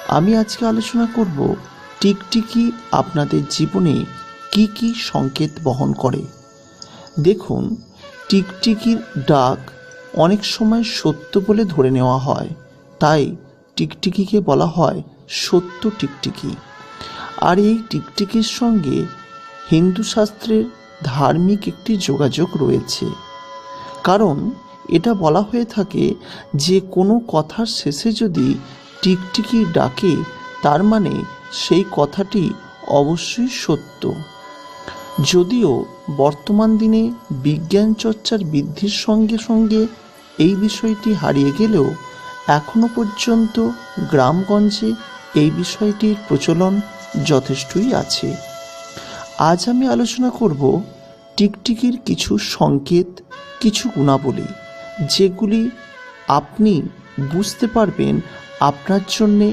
আমি আজকে আলোচনা করব টিকটিকি আপনাদের জীবনে কি কি সংকেত বহন করে। দেখুন, টিকটিকির ডাক অনেক সময় সত্য বলে ধরে নেওয়া হয়, তাই টিকটিকিকে বলা হয় সত্য টিকটিকি। আর এই টিকটিকির সঙ্গে হিন্দু শাস্ত্রের ধার্মিক একটি যোগাযোগ রয়েছে, কারণ এটা বলা হয়ে থাকে যে কোনো কথার শেষে যদি টিকটিকি ডাকে, তার মানে সেই কথাটি অবশ্যই সত্য। যদিও বর্তমান দিনে বিজ্ঞান চর্চার বৃদ্ধির সঙ্গে সঙ্গে এই বিষয়টি হারিয়ে গেলেও এখনও পর্যন্ত গ্রামগঞ্জে এই বিষয়টির প্রচলন যথেষ্টই আছে। আজ আমি আলোচনা করব টিকটিকির কিছু সংকেত, কিছু গুণাবলী, যেগুলি আপনি বুঝতে পারবেন আপনার জন্যে